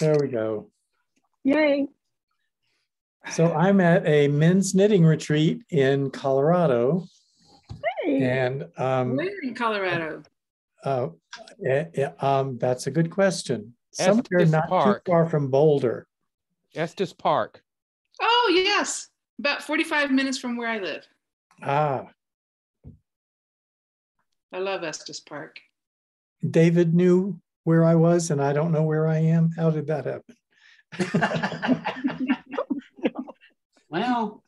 There we go. Yay. So I'm at a men's knitting retreat in Colorado. Hey. And where in Colorado? That's a good question. Estes Somewhere not Park. too far from Boulder. Estes Park. Oh, yes. About 45 minutes from where I live. Ah. I love Estes Park. David knew where I was and I don't know where I am. How did that happen? Well,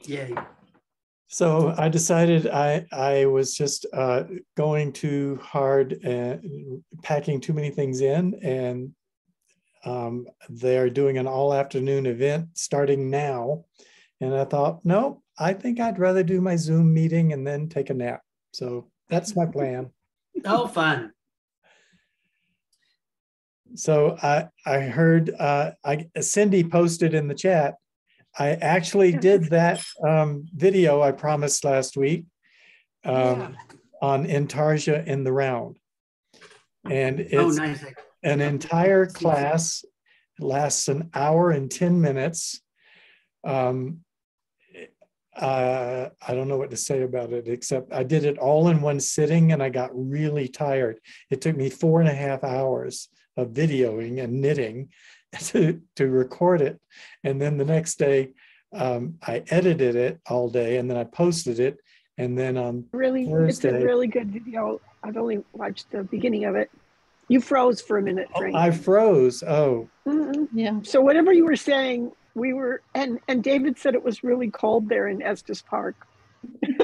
yay. So I decided I was just going too hard and packing too many things in, and they're doing an all-afternoon event starting now. And I thought, no, I think I'd rather do my Zoom meeting and then take a nap. So that's my plan. Oh, fun. So I heard Cindy posted in the chat. I actually did that video I promised last week on Intarsia in the Round. And it's nice. an entire class. It lasts an hour and 10 minutes. I don't know what to say about it, except I did it all in one sitting and I got really tired. It took me 4.5 hours of videoing and knitting to record it. And then the next day, I edited it all day and then I posted it. And then on Thursday, it's a really good video. I've only watched the beginning of it. You froze for a minute, Frank. I froze. Oh. Yeah. So whatever you were saying, we were, and David said it was really cold there in Estes Park.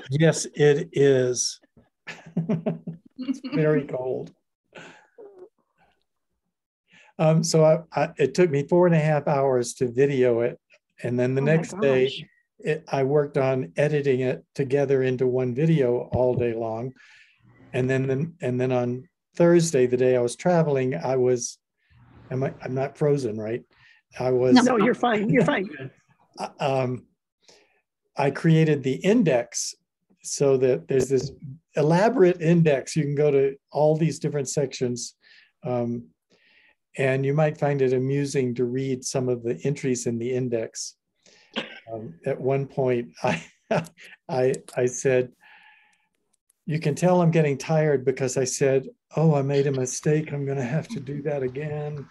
Yes, it is. It's very cold. So it took me 4.5 hours to video it. And then the next day, I worked on editing it together into one video all day long. And then on Thursday, the day I was traveling, I'm not frozen, right? No, you're fine. You're fine. I created the index so that there's this elaborate index. You can go to all these different sections. And you might find it amusing to read some of the entries in the index. At one point, I said, you can tell I'm getting tired because I said, oh, I made a mistake. I'm going to have to do that again.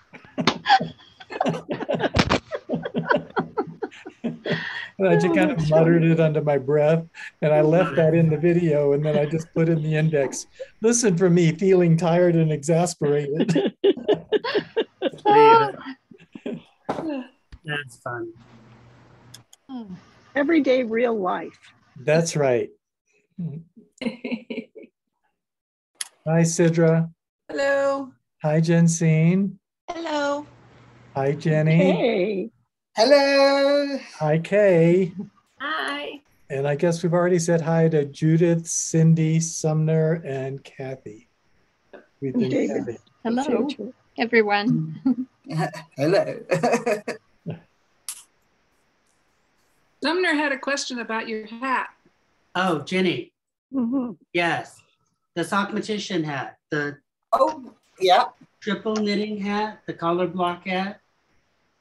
And I just kind of muttered it under my breath. And I left that in the video. And then I just put in the index. Listen for me feeling tired and exasperated. That's fun. Everyday real life. That's right. Hi, Sidra. Hello. Hi, Jensine. Hello. Hi, Jenny. Hey. Hello. Hi, Kay. Hi. And I guess we've already said hi to Judith, Cindy, Sumner, and Kathy. David. Hello, everyone. Hello. Sumner had a question about your hat. Oh, Jenny. Yes. The Sockmatician hat. The triple knitting hat, the collar block hat.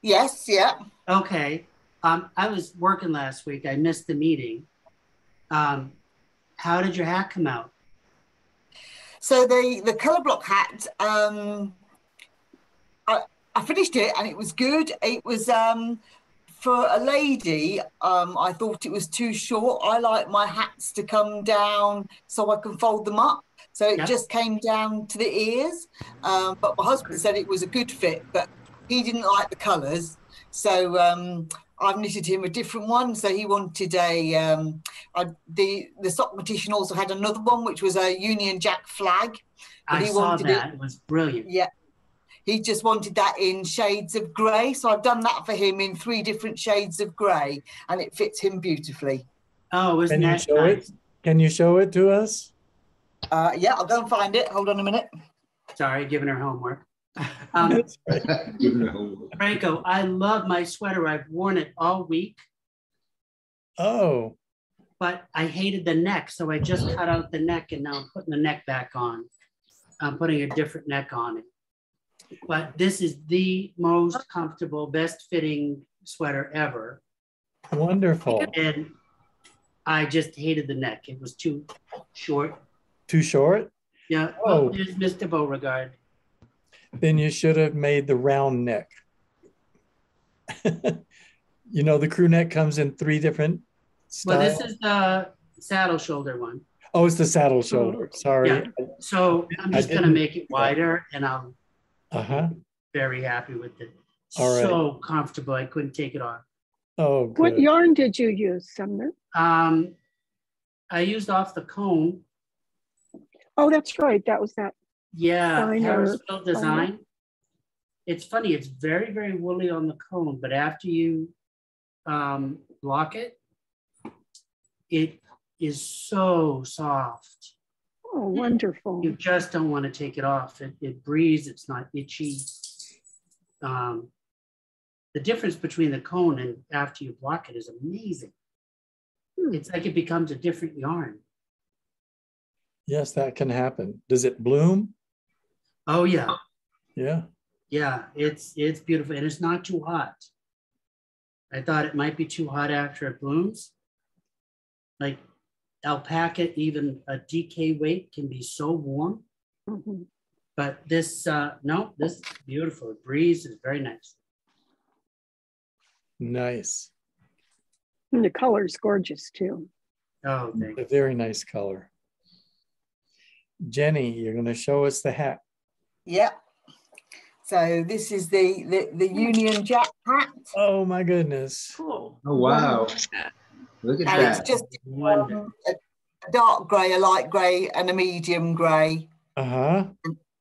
Yes, yeah. Okay. I was working last week. I missed the meeting. How did your hat come out? So the color block hat, I finished it and it was good. It was for a lady. I thought it was too short. I like my hats to come down so I can fold them up. So it just came down to the ears. But my husband said it was a good fit, but he didn't like the colors. So I've knitted him a different one. So he wanted the Sockmatician also had another one, which was a Union Jack flag. I saw that. It was brilliant. Yeah. He just wanted that in shades of grey. So I've done that for him in 3 different shades of grey, and it fits him beautifully. Oh, isn't that nice? Can you show it to us? Yeah, I'll go and find it. Hold on a minute. Sorry, giving her homework. Phrancko, I love my sweater. I've worn it all week. Oh. But I hated the neck, so I just cut out the neck, and now I'm putting the neck back on. I'm putting a different neck on it. But this is the most comfortable, best fitting sweater ever. Wonderful. And I just hated the neck. It was too short. Too short? Yeah. Oh. Well, there's Mr. Beauregard. Then you should have made the round neck. You know, the crew neck comes in 3 different styles. Well, this is the saddle shoulder one. Oh, it's the saddle shoulder. Sorry. Yeah. So I'm just going to make it wider, and I'm very happy with it. All right. So comfortable. I couldn't take it off. Oh, good. What yarn did you use, Sumner? I used off the cone. Oh, that's right. That was that. Yeah, Finer, Harrisville design. It's funny. It's very, very woolly on the cone, but after you block it, it is so soft. Oh, wonderful. You just don't want to take it off. It breathes. It's not itchy. The difference between the cone and after you block it is amazing. It's like it becomes a different yarn. Yes, that can happen. Does it bloom? Oh yeah. Yeah. Yeah, it's beautiful, and it's not too hot. I thought it might be too hot after it blooms. Like alpaca, even a DK weight can be so warm. But this, no, this is beautiful. It breathes, is very nice. Nice. And the color is gorgeous too. Oh, thank you. A very nice color. Jenny, you're going to show us the hat. Yeah. So this is the Union Jack hat. Oh my goodness. Cool. Oh, wow. Look at And that. it's just a dark grey, a light grey, and a medium grey. And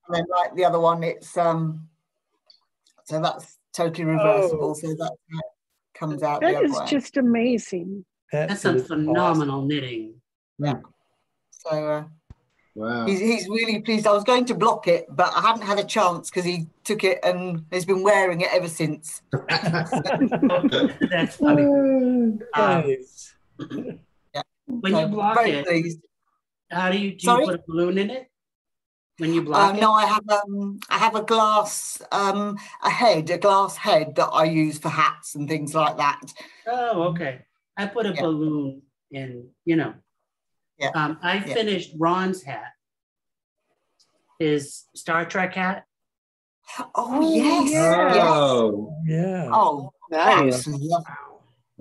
then like the other one, it's so that's totally reversible. So that comes out. That the other is way. just amazing. That's some phenomenal knitting. Yeah. So wow. He's really pleased. I was going to block it, but I hadn't had a chance because he took it and has been wearing it ever since. That's funny. Nice. Yeah. When you block it, pleased. how do you put a balloon in it? When you block it? No, I have a glass a glass head that I use for hats and things like that. Oh, okay. I put a balloon in, you know. Yeah. I finished Ron's hat, his Star Trek hat. Oh, yes. Oh, yeah. Oh, nice. Wow.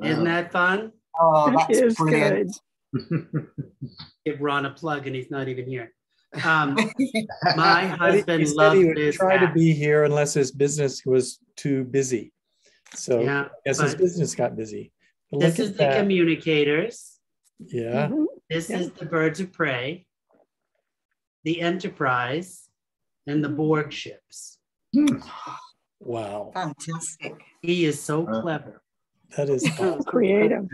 Isn't that fun? Oh, that's brilliant. Give Ron a plug, and he's not even here. My husband he said loves he would this try hat. to be here unless his business was too busy. So Yeah, I guess his business got busy. But this look is at the that. Communicators. Yeah. This is the Birds of Prey, the Enterprise, and the Borg ships. Wow. Fantastic. He is so clever. That is awesome. Creative.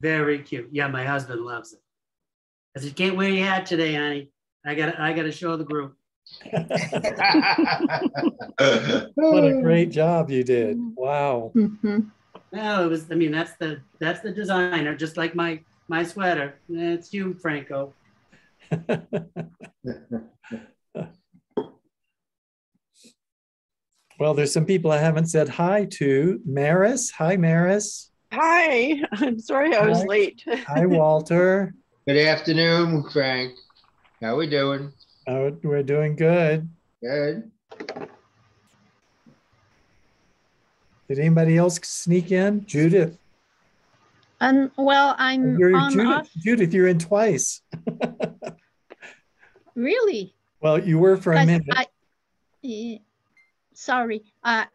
Very cute. Yeah, my husband loves it. I said, can't wear your hat today, honey. I gotta show the group. What a great job you did. Wow. Well, it was, I mean, that's the designer, just like my sweater. It's you, Phrancko. Well, there's some people I haven't said hi to. Maris. Hi, Maris. Hi. I'm sorry I was Hi. late. Hi, Walter. good afternoon, Frank. How we doing? We're doing good. Good. Did anybody else sneak in? Judith. Well, I'm on Judith, off. Judith, you're in twice. Really? Well, you were for a minute. Sorry, I've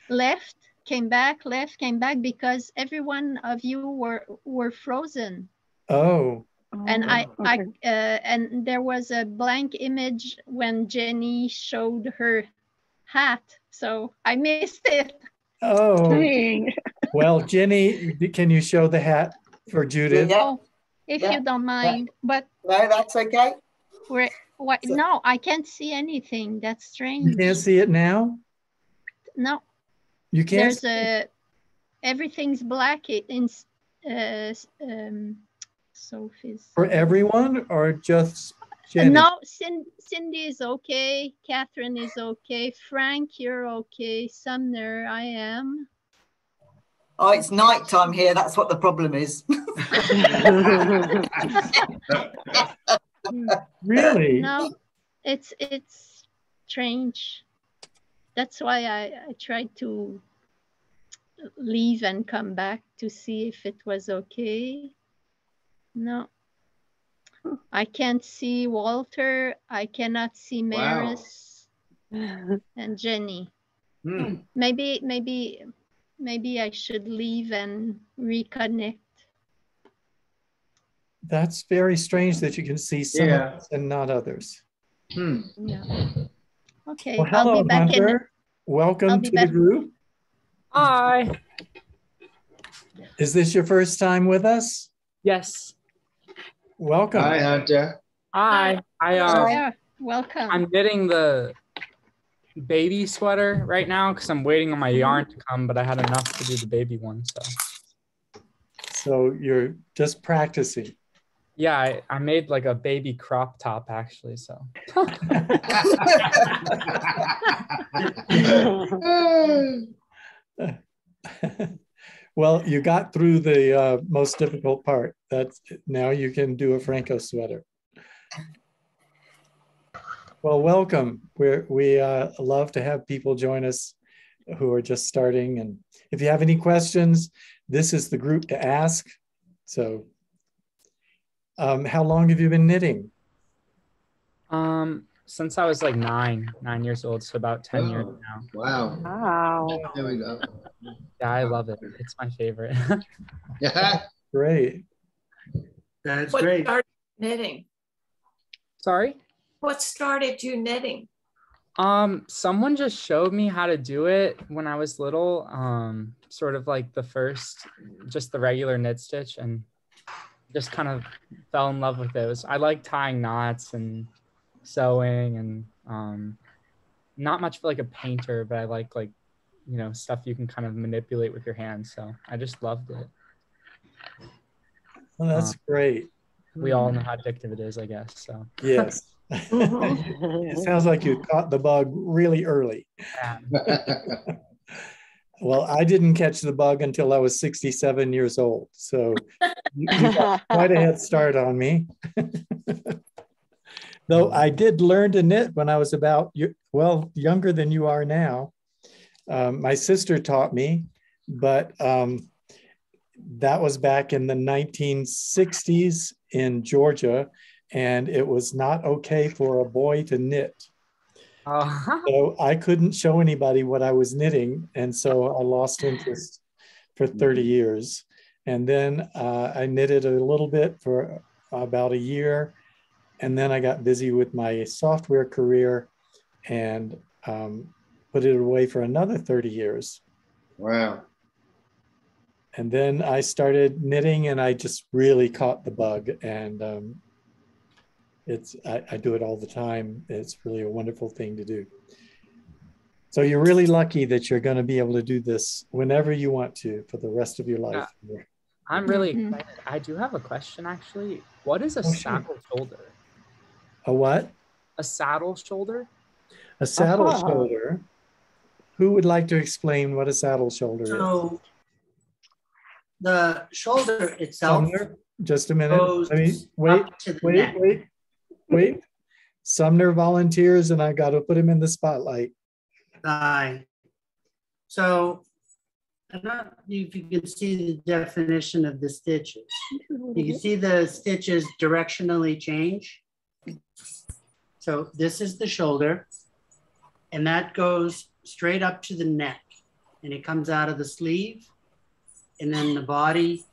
left, came back, because every one of you were frozen. Oh. And and there was a blank image when Jenny showed her hat, so I missed it. Oh. Dang. Well, Jenny, can you show the hat for Judith? Yeah. Oh, if you don't mind, but no, that's okay. No, I can't see anything. That's strange. You can't see it now? No. You can't? There's everything's black Sophie's. For everyone or just Jenny? No, Cindy is okay. Catherine is okay. Frank, you're okay. Sumner, I am. Oh, it's nighttime here. That's what the problem is. Really? No, it's strange. That's why I tried to leave and come back to see if it was okay. No. I can't see Walter. I cannot see Maris and Jenny. Maybe I should leave and reconnect. That's very strange that you can see some of us and not others. Yeah. Okay. Well, hello, I'll be back Hunter. Welcome to the group. Hi. Is this your first time with us? Yes. Welcome. Hi, Hunter. Hi. Welcome. I'm knitting the baby sweater right now because I'm waiting on my yarn to come, but I had enough to do the baby one. So you're just practicing. Yeah, I made like a baby crop top actually. So. Well, you got through the most difficult part. Now you can do a Phrancko sweater. Well, welcome. We love to have people join us who are just starting. And if you have any questions, this is the group to ask. So how long have you been knitting? Since I was like 9 years old, so about 10 years now. Wow. Wow. There we go. Yeah, I love it. It's my favorite. Great. That's What great. started knitting? Sorry? What started you knitting? Someone just showed me how to do it when I was little. Sort of like just the regular knit stitch, and just kind of fell in love with those. I like tying knots and sewing, and not much of like a painter, but I like stuff you can kind of manipulate with your hands. So I just loved it. Well, that's great. We all know how addictive it is, I guess. So yes. It sounds like you caught the bug really early. Well, I didn't catch the bug until I was 67 years old. So you got quite a head start on me. Though I did learn to knit when I was about, younger than you are now. My sister taught me, but that was back in the 1960s in Georgia, and it was not okay for a boy to knit. So I couldn't show anybody what I was knitting, and so I lost interest for 30 years. And then I knitted a little bit for about a year, and then I got busy with my software career and put it away for another 30 years. Wow. And then I started knitting, and I just really caught the bug, and I do it all the time. It's really a wonderful thing to do. So you're really lucky that you're going to be able to do this whenever you want to for the rest of your life. Yeah. I'm really excited. I do have a question, actually. What is a saddle shoulder? A what? A saddle shoulder? A saddle shoulder. Who would like to explain what a saddle shoulder is? So the shoulder itself. Sumner, just a minute. Wait. Sumner volunteers, and I got to put him in the spotlight. So I don't know if you can see the definition of the stitches. You can see the stitches directionally change. So this is the shoulder, and that goes straight up to the neck, and it comes out of the sleeve, and then the body.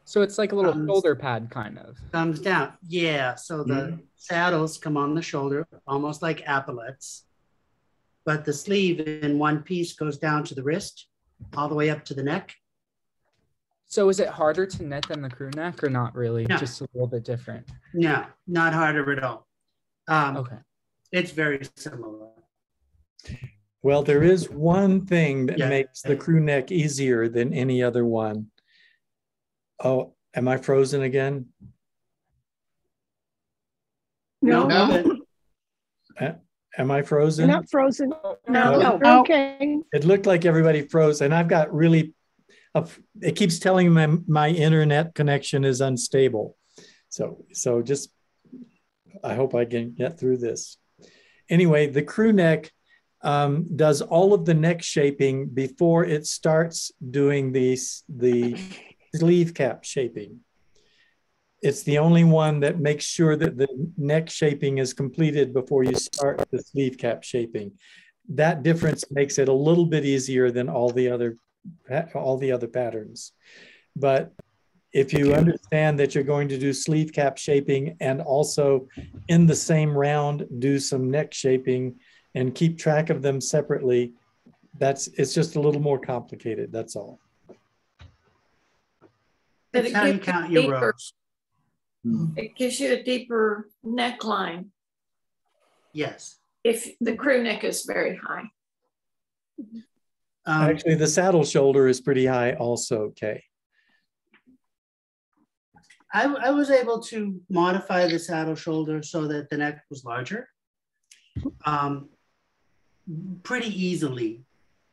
So it's like a little shoulder pad, kind of. Comes down, yeah. So the saddles come on the shoulder, almost like epaulets. But the sleeve in one piece goes down to the wrist, all the way up to the neck. So is it harder to knit than the crew neck, or not really? No. Just a little bit different? No, not harder at all. Okay. It's very similar. Well, there is one thing that makes the crew neck easier than any other one. Oh, Am I frozen again? No, No. Am I you're frozen? not frozen. No. No, you're okay. It looked like everybody froze, and I've got really, it keeps telling me my internet connection is unstable. So just, I hope I can get through this. Anyway, the crew neck does all of the neck shaping before it starts doing the sleeve cap shaping. It's the only one that makes sure that the neck shaping is completed before you start the sleeve cap shaping. That difference makes it a little bit easier than all the other patterns. But if you understand that you're going to do sleeve cap shaping and also in the same round do some neck shaping and keep track of them separately, it's just a little more complicated, that's all. But It's how you count your rows. It gives you a deeper neckline Yes. if the crew neck is very high. Actually, the saddle shoulder is pretty high also, Kay. I was able to modify the saddle shoulder so that the neck was larger pretty easily.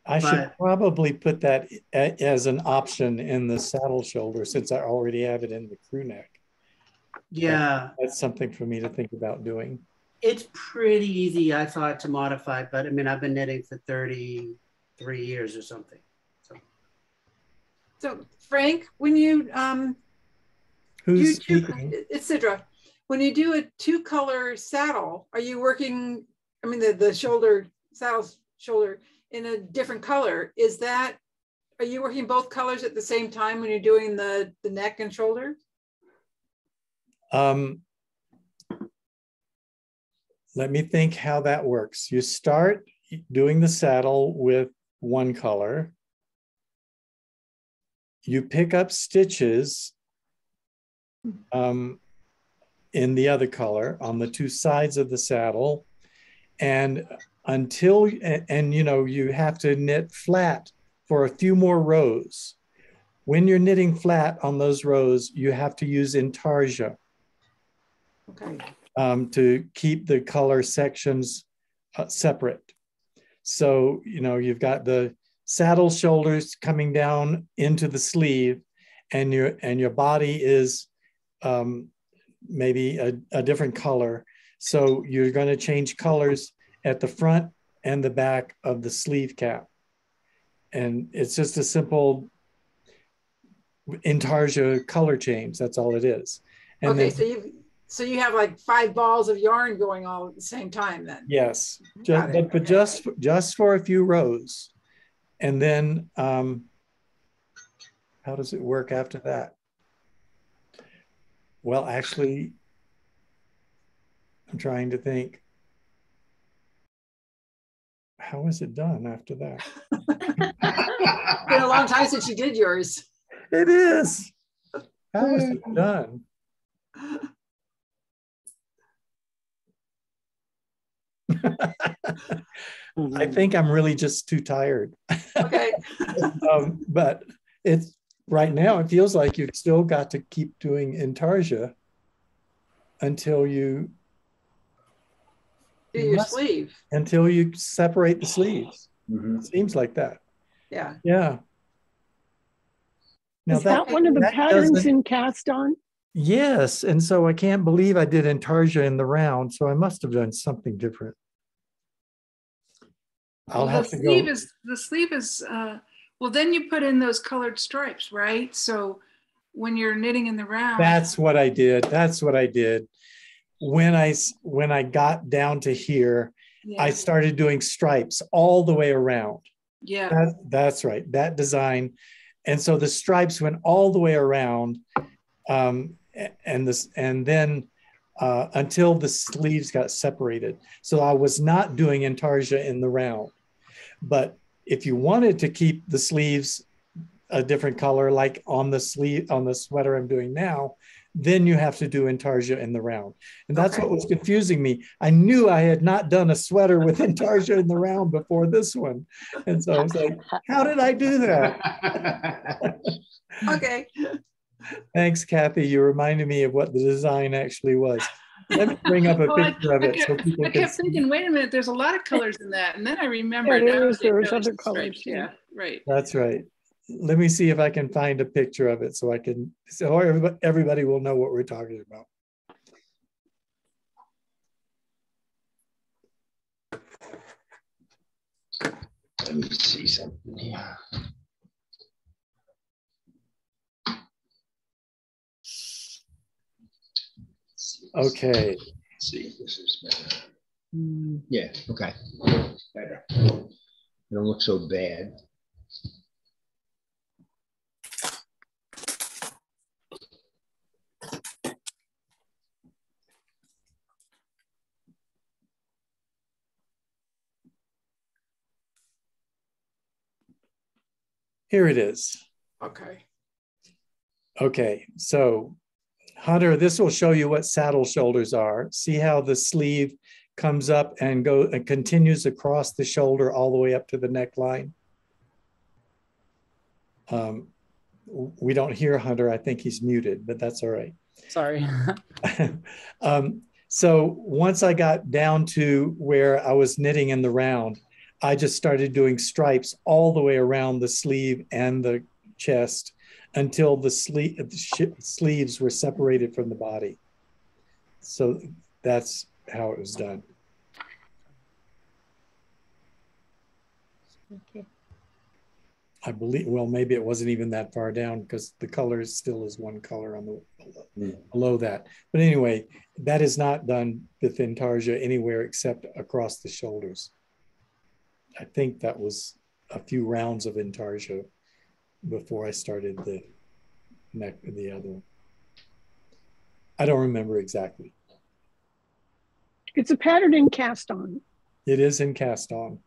I should probably put that as an option in the saddle shoulder since I already have it in the crew neck. Yeah. That's something for me to think about doing. It's pretty easy, I thought, to modify, but I mean, I've been knitting for 33 years or something. So Frank, when you Who's it's Sidra. When you do a 2-color saddle, are you working, I mean the saddle shoulder in a different color? Are you working both colors at the same time when you're doing the neck and shoulder? Let me think how that works. You start doing the saddle with one color. You pick up stitches in the other color on the two sides of the saddle. And you have to knit flat for a few more rows. When you're knitting flat on those rows, you have to use intarsia. Okay. To keep the color sections separate. So, you've got the saddle shoulders coming down into the sleeve and your body is maybe a different color. So you're going to change colors at the front and the back of the sleeve cap. And it's just a simple intarsia color change. That's all it is. And okay, then, so you have like 5 balls of yarn going all at the same time then? yes, just for a few rows. And then how does it work after that? Well, actually, I'm trying to think. How is it done after that? It's been a long time since you did yours. It is. How is it done? I think I'm really just too tired. Okay. But it's right now, it feels like you've still got to keep doing intarsia until you do your sleeve. Until you separate the sleeves. Mm-hmm. It seems like that. Yeah. Yeah. Now is that one of the patterns in cast on? Yes. And so I can't believe I did intarsia in the round. So I must have done something different. The sleeve is well, then you put in those colored stripes, right? So when you're knitting in the round. That's what I did. When I got down to here, yeah. I started doing stripes all the way around. Yeah. That's right. That design. And so the stripes went all the way around. And then until the sleeves got separated. So I was not doing intarsia in the round. But if you wanted to keep the sleeves a different color, like on the sweater I'm doing now, then you have to do intarsia in the round. And that's what was confusing me. I knew I had not done a sweater with intarsia in the round before this one. And so I was like, how did I do that? Okay. Thanks, Kathy. You reminded me of what the design actually was. Let me bring up a Well, picture of it so I people can kept see. thinking, wait a minute, there's a lot of colors in that. And then I remembered. Yeah, there oh, was they other noticed the colors, stripes. too. Yeah, right. That's right. Let me see if I can find a picture of it so everybody will know what we're talking about. Let me see something here. Okay. Let's see if this is better. Yeah, okay. Better. It don't look so bad. Here it is. Okay. Okay, so Hunter, this will show you what saddle shoulders are. See how the sleeve comes up and continues across the shoulder all the way up to the neckline. We don't hear Hunter. I think he's muted, but that's all right. Sorry. So once I got down to where I was knitting in the round, I just started doing stripes all the way around the sleeve and the chest until the sleeves were separated from the body. So that's how it was done. Okay. I believe, well, maybe it wasn't even that far down because the color still is one color on the below that. But anyway, that is not done with intarsia anywhere except across the shoulders. I think that was a few rounds of intarsia before I started the neck and the other. I don't remember exactly. It's a pattern in cast on. It is in cast on.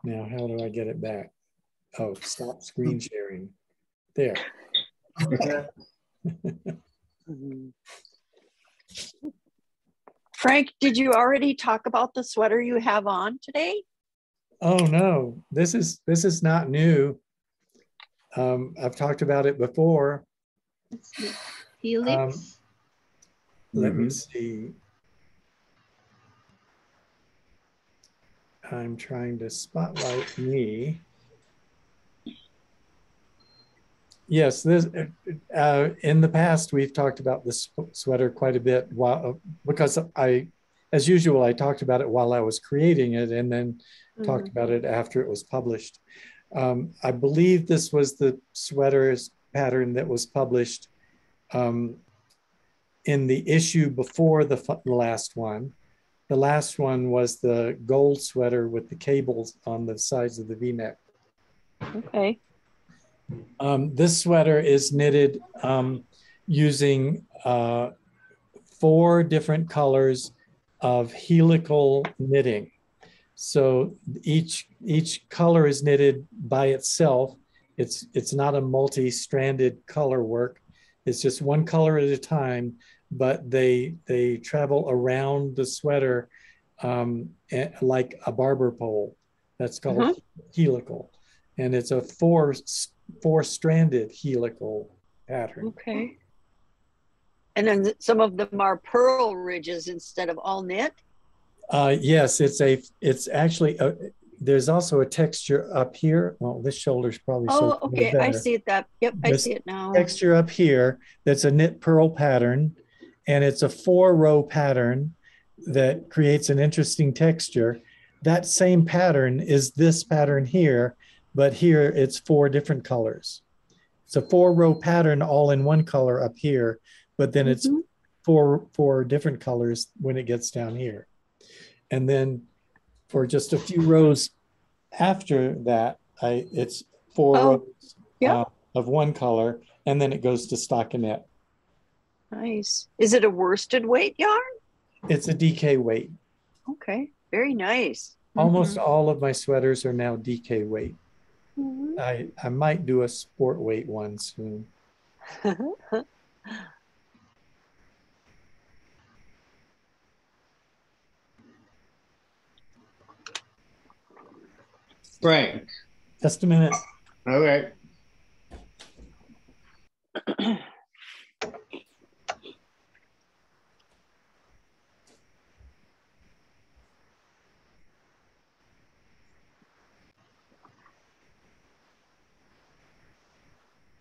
Now, how do I get it back? Oh, stop screen sharing. There. Frank, did you already talk about the sweater you have on today? Oh no, this is not new. I've talked about it before. That's the helix. Let me see. I'm trying to spotlight me. Yes, this in the past we've talked about this sweater quite a bit because as usual, I talked about it while I was creating it and then talked about it after it was published. I believe this was the sweater's pattern that was published in the issue before the last one. The last one was the gold sweater with the cables on the sides of the V-neck. Okay. This sweater is knitted using 4 different colors of helical knitting. So each color is knitted by itself. It's not a multi-stranded color work. It's just one color at a time, but they travel around the sweater like a barber pole. That's called helical, and it's a four-stranded helical pattern. Okay. And then some of them are purl ridges instead of all knit. Yes, it's actually there's also a texture up here. Well, this shoulder's probably Oh, okay. I see it. Yep, I see it now. Texture up here that's a knit purl pattern, and it's a 4-row pattern that creates an interesting texture. That same pattern is this pattern here, but here it's 4 different colors. It's a 4-row pattern all in one color up here, but then it's four different colors when it gets down here. And then for just a few rows after that, it's 4 rows of one color, and then it goes to stockinette. Nice. Is it a worsted weight yarn? It's a DK weight. Okay, very nice. Almost all of my sweaters are now DK weight. I might do a sport weight one soon. Frank. Just a minute. All right.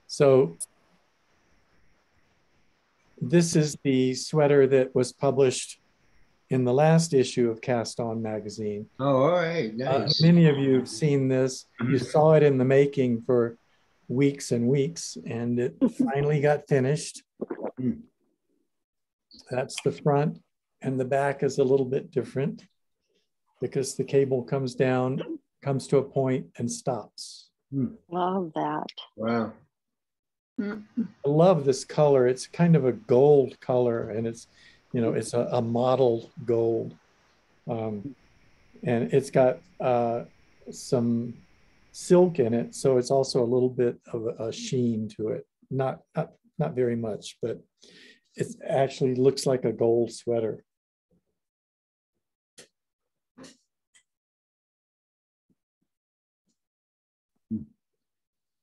So this is the sweater that was published in the last issue of Cast On magazine. Oh, all right. Nice. Many of you have seen this. You saw it in the making for weeks and weeks, and it finally got finished. That's the front, and the back is a little bit different because the cable comes down, comes to a point, and stops. Love that. Wow. I love this color. It's kind of a gold color, and it's, you know, it's a mottled gold. And it's got some silk in it, so it's also a little bit of a sheen to it. Not very much, but it actually looks like a gold sweater.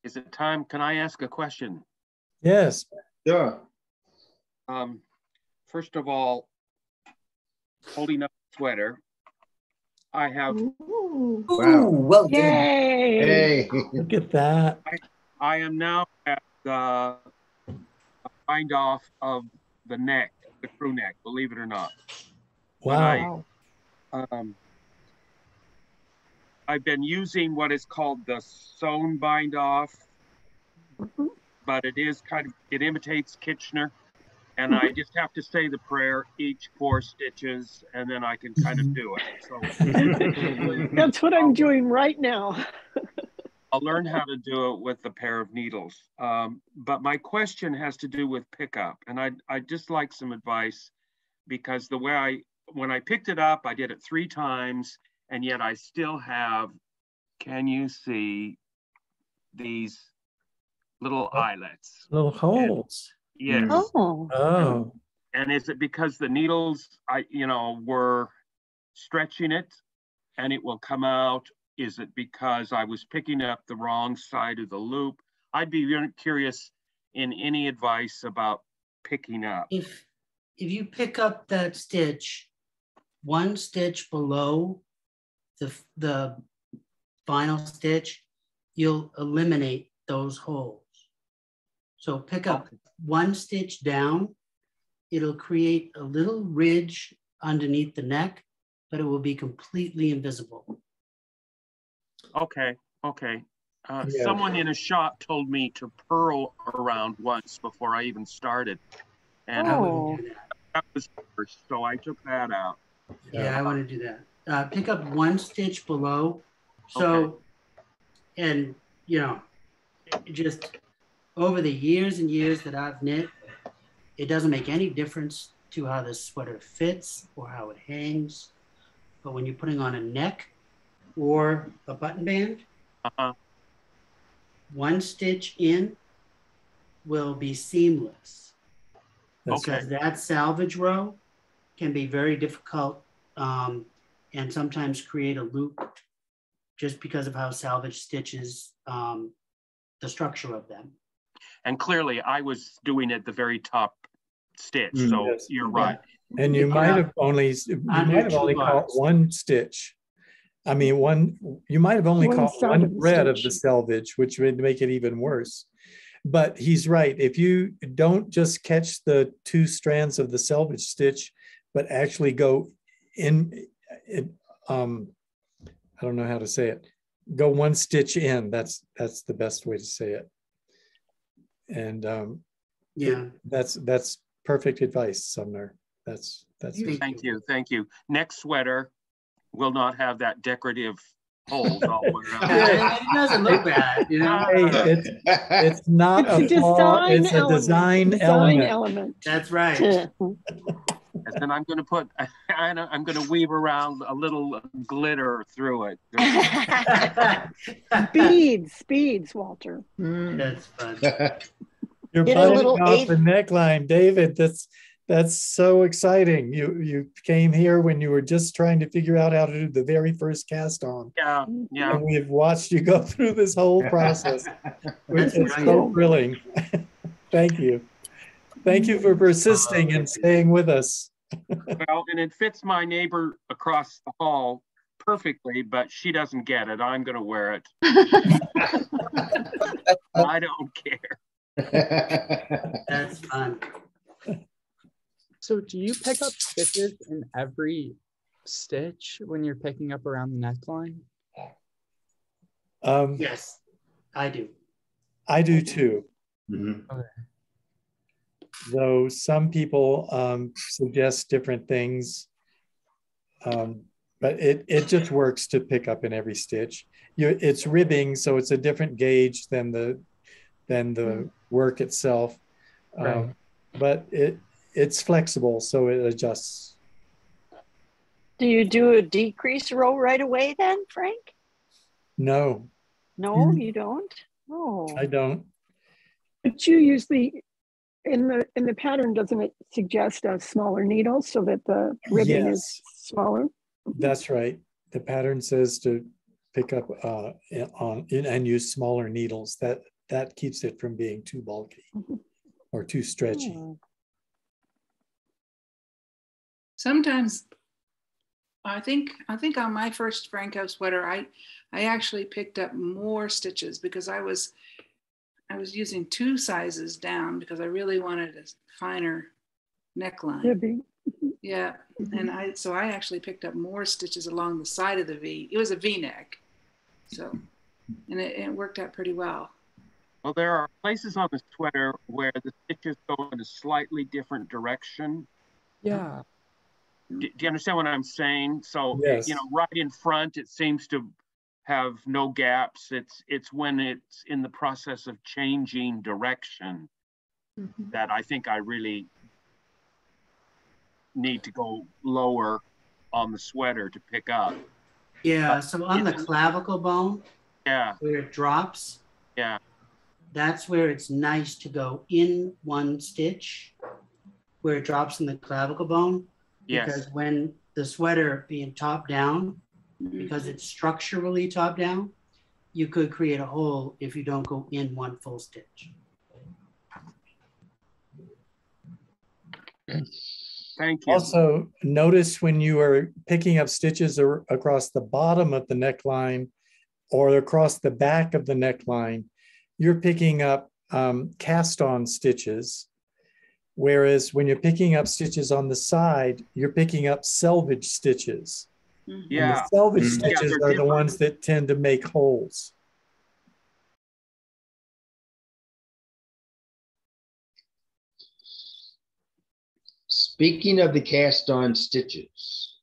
Is it time? Can I ask a question? Yes. Sure. First of all, holding up the sweater, I have. Ooh, well done. Hey. Look at that. I am now at the bind off of the neck, the crew neck, believe it or not. Wow. I've been using what is called the Sewn Bind Off, but it is it imitates Kitchener. And I just have to say the prayer each 4 stitches, and then I can kind of do it. So that's what I'm doing right now. I'll learn how to do it with a pair of needles. But my question has to do with pickup, and I'd just like some advice, because the way when I picked it up, I did it 3 times, and yet I still have, can you see these little eyelets? Little holes. Yes. Oh. And is it because the needles, were stretching it and it will come out? Is it because I was picking up the wrong side of the loop? I'd be very curious in any advice about picking up. If you pick up that stitch, 1 stitch below the final stitch, you'll eliminate those holes. So pick up 1 stitch down, it'll create a little ridge underneath the neck, but it will be completely invisible. Okay. Someone in a shop told me to purl around once before I even started. And that was first, so I took that out. Yeah, I want to do that. Pick up 1 stitch below. So, and just over the years and years that I've knit, it doesn't make any difference to how this sweater fits or how it hangs. But when you're putting on a neck or a button band, 1 stitch in will be seamless. Because that salvage row can be very difficult and sometimes create a loop just because of how salvage stitches, the structure of them. And clearly I was doing it the very top stitch, so you're right. And you might have only caught 1 stitch. I mean, you might have only caught 1 thread of the selvage, which would make it even worse. But he's right. If you don't just catch the 2 strands of the selvage stitch, but actually go in, I don't know how to say it. Go 1 stitch in. That's the best way to say it. And that's perfect advice, Sumner. That's thank you. Next sweater will not have that decorative holes all around. It doesn't look bad, Hey, it's not a flaw, it's a design element. That's right. And then I'm going to put, I'm going to weave around a little glitter through it. Beads, That's fun. You're biting off the neckline, David. That's That's so exciting. You came here when you were just trying to figure out how to do the very first cast on. Yeah, yeah. And we've watched you go through this whole process, which That's is so brilliant. thrilling. Thank you. Thank you for persisting and staying with us. Well, and it fits my neighbor across the hall perfectly, but she doesn't get it. I'm going to wear it. I don't care. That's fun. So do you pick up stitches in every stitch when you're picking up around the neckline? Yes, I do. I do too. Mm-hmm. Okay. Though some people suggest different things, but it just works to pick up in every stitch. It's ribbing, so it's a different gauge than the work itself, Right. but it's flexible, so it adjusts. Do you do a decrease row right away then, Frank? No. No, you don't? Oh. I don't. But you use in the pattern, doesn't it suggest a smaller needle so that the ribbing is smaller? That's right. The pattern says to pick up and use smaller needles. That keeps it from being too bulky or too stretchy. Sometimes I think on my first Phrancko sweater, I actually picked up more stitches because I was using 2 sizes down because I really wanted a finer neckline. Ribbing. Yeah, and I actually picked up more stitches along the side of the V. It was a V-neck, so and it worked out pretty well. Well, there are places on the sweater where the stitches go in a slightly different direction. Yeah. Do you understand what I'm saying? So, yes. Right in front, it seems to have no gaps. It's when it's in the process of changing direction that I think I really need to go lower on the sweater to pick up. Yeah, so on the clavicle bone, where it drops, that's where it's nice to go in one stitch, where it drops in the clavicle bone. Because when the sweater being top down, because it's structurally top down, you could create a hole if you don't go in one full stitch. Thank you. Also, notice when you are picking up stitches across the bottom of the neckline or across the back of the neckline, you're picking up cast on stitches. Whereas when you're picking up stitches on the side, you're picking up selvage stitches. Yeah. And the selvage stitches are the ones that tend to make holes. Speaking of the cast on stitches,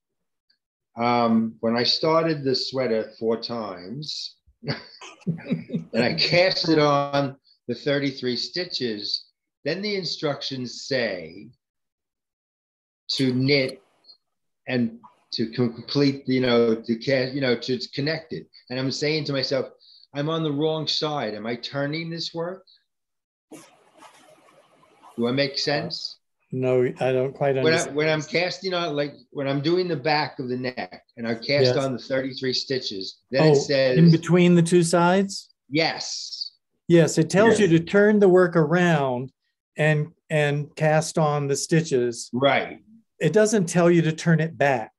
when I started the sweater 4 times, and I cast it on the 33 stitches, then the instructions say to knit and to complete, to cast, to it's connected. And I'm saying to myself, I'm on the wrong side. Am I turning this work? Do I make sense? No, I don't quite understand. When I'm casting on, like when I'm doing the back of the neck and I cast on the 33 stitches, then it says in between the 2 sides? Yes. Yes, it tells you to turn the work around and cast on the stitches. Right. It doesn't tell you to turn it back.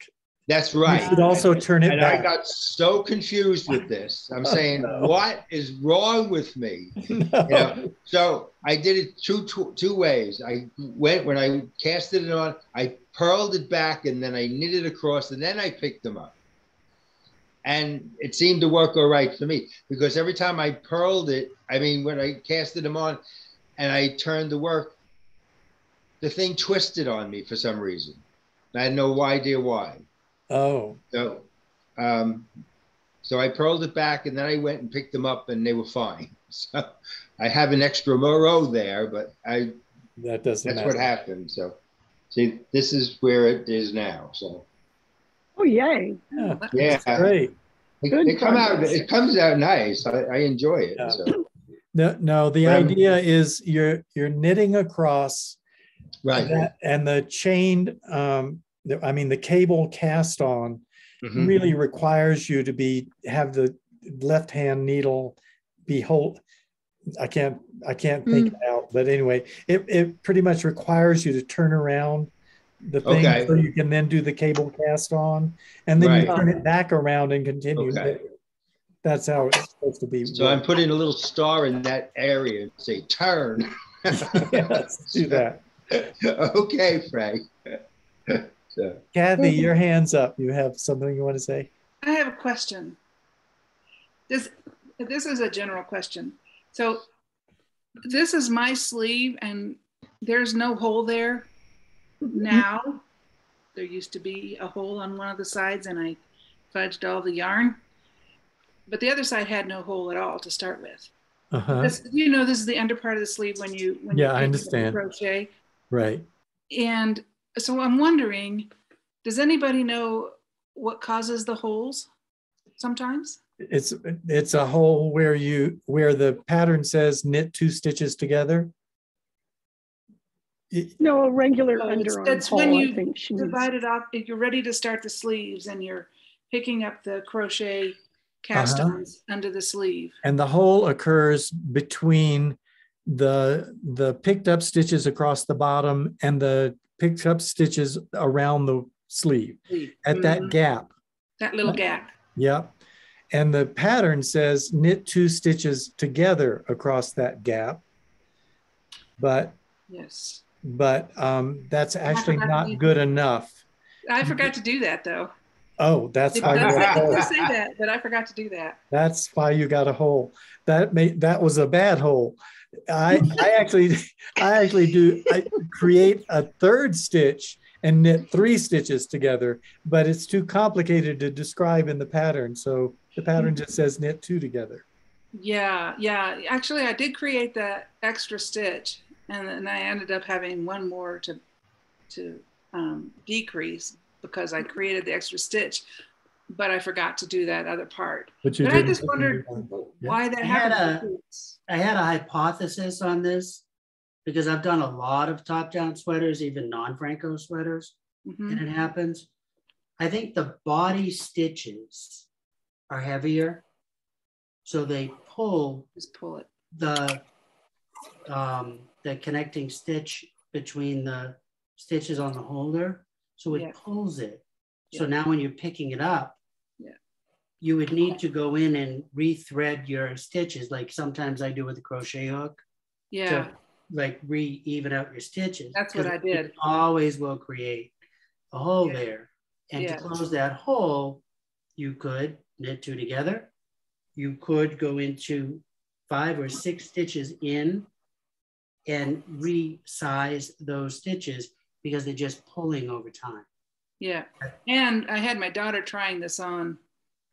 That's right. You should also turn it back. I got so confused with this. I'm saying, what is wrong with me? So I did it two ways. When I casted it on, I purled it back and then I knitted across and then I picked them up. And it seemed to work all right for me because every time I purled it, when I casted them on and I turned the work, the thing twisted on me for some reason. I had no idea why. Oh. So I purled it back and then I went and picked them up and they were fine. So I have an extra row there, but that's what happened. So see, this is where it is now. So. Oh, yay. Yeah. Great. It comes out nice. I enjoy it. So. No, the idea is you're knitting across Right. And the chained, I mean, the cable cast on really requires you to have the left hand needle be whole. I can't think it out, but anyway, it pretty much requires you to turn around the thing so you can then do the cable cast on, and then you turn it back around and continue. That's how it's supposed to be. So I'm putting a little star in that area and say turn. Let's do that. Okay, Frank. So. Kathy, your hand's up. You have something you want to say? I have a question. This is a general question. So this is my sleeve and there's no hole there now. There used to be a hole on one of the sides and I fudged all the yarn, but the other side had no hole at all to start with. This, you know, this is the under part of the sleeve when you I understand. Crochet. Right. And so I'm wondering, does anybody know what causes the holes sometimes? It's a hole where the pattern says knit 2 stitches together. No, a regular underarm It's hole, when you I think she divide it up, if you're ready to start the sleeves and you're picking up the crochet cast-ons under the sleeve. And the hole occurs between the picked up stitches across the bottom and the picked up stitches around the sleeve. At that gap. That little gap. Yep. And the pattern says knit 2 stitches together across that gap. But that's actually not good enough. I forgot to do that though. Oh, that's why you say that, but I forgot to do that. That's why you got a hole. That was a bad hole. I actually create a 3rd stitch and knit 3 stitches together, but it's too complicated to describe in the pattern. So the pattern just says knit 2 together. Yeah. Actually, I did create that extra stitch, and then I ended up having one more to decrease because I created the extra stitch, but I forgot to do that other part. But I just wondered why that happened. I had a hypothesis on this because I've done a lot of top-down sweaters, even non-Phrancko sweaters, and it happens. I think the body stitches are heavier, so they pull the connecting stitch between the stitches on the holder, so it pulls it. So now when you're picking it up, you would need to go in and rethread your stitches, like sometimes I do with a crochet hook. To like even out your stitches. That's what I did. It always will create a hole there. And to close that hole, you could knit 2 together. You could go into 5 or 6 stitches in and resize those stitches because they're just pulling over time. Yeah, and I had my daughter trying this on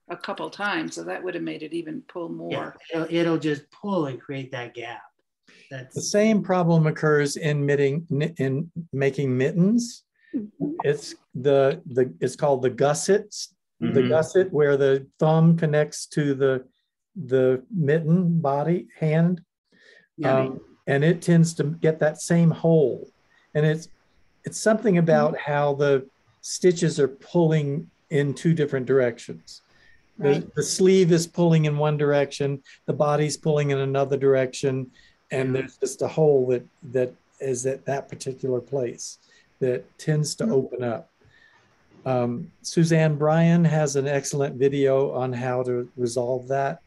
a couple times, so that would have made it even pull more. Yeah, it'll just pull and create that gap. The same problem occurs in making mittens. It's called the gusset. The gusset where the thumb connects to the mitten body hand, and it tends to get that same hole. And it's something about how the stitches are pulling in 2 different directions. The sleeve is pulling in one direction, the body's pulling in another direction, and there's just a hole that is at that particular place that tends to open up. Suzanne Bryan has an excellent video on how to resolve that.